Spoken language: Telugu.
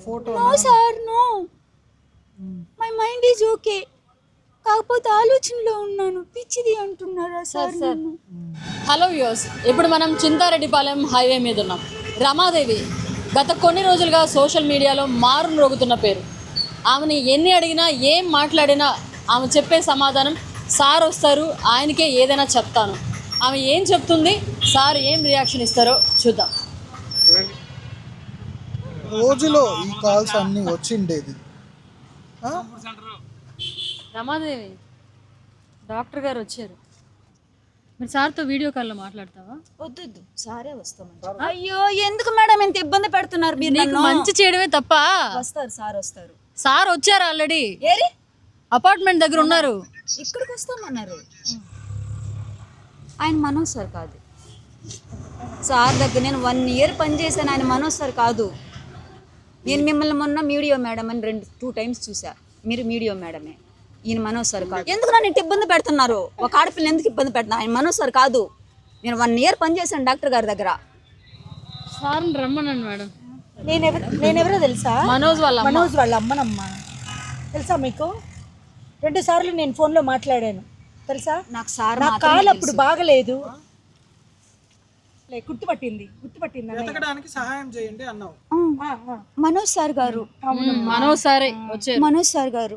Photo no sir no, my mind is okay, కాకపోతే ఆలోచనలో ఉన్నాను. పిచ్చిది అంటున్నారా సార్? హలో వ్యూస్, ఇప్పుడు మనం చింతారెడ్డిపాలెం హైవే మీద ఉన్నాం. రమాదేవి గత కొన్ని రోజులుగా సోషల్ మీడియాలో మారుమ్రోగుతున్న పేరు. ఆమెని ఎన్ని అడిగినా ఏం మాట్లాడినా ఆమె చెప్పే సమాధానం సార్ వస్తారు, ఆయనకే ఏదైనా చెప్తాను. ఆమె ఏం చెప్తుంది, సార్ ఏం రియాక్షన్ ఇస్తారో చూద్దాం. రోజులో ఈ కాల్స్ అన్నీ వచ్చిండేది. రమాదేవి, డాక్టర్ గారు వచ్చారు, మీరు సార్తో వీడియో కాల్లో మాట్లాడతావా? వద్దు, సారే వస్తామంటారు. అయ్యో ఎందుకు మేడం ఇంత ఇబ్బంది పెడుతున్నారు మీరు? నీకు మంచి చేయడమే తప్ప. వస్తారు సార్, వస్తారు. సార్ వచ్చారు ఆల్రెడీ, ఏరి అపార్ట్మెంట్ దగ్గర ఉన్నారు. ఇక్కడికి వస్తామన్నారు. ఆయన మనోజ్ సార్ కాదు. సార్ దగ్గర నేను 1 year పనిచేశాను. ఆయన మనోజ్ సార్ కాదు. నేను మిమ్మల్ని మొన్న మీడియో మేడం అని 2 times చూసా. మీరు మీడియో మేడమే, ఈయన మనోజ్ సార్ కాదు. ఎందుకు నన్ను ఇంత ఇబ్బంది పెడుతున్నారు? ఒక ఆడపిల్ల ఎందుకు ఇబ్బంది పెడుతున్నారు? ఆయన మనోజ్ సార్ కాదు. నేను 1 year పనిచేశాను డాక్టర్ గారి దగ్గర. సార్ని రమ్మనండి మేడం. నేనెవరో తెలుసా? మనోజ్ వాళ్ళ అమ్మనమ్మ. తెలుసా మీకు? 2 సార్లు నేను ఫోన్లో మాట్లాడాను తెలుసా? నాకు సార్ నా కాలు అప్పుడు బాగలేదు, గుర్తుపట్టింది వెతకడానికి సహాయం చేయండి అన్నావు. మనోజ్ సార్ గారు, మనోజ్ సారే వచ్చారు. మనోజ్ సార్ గారు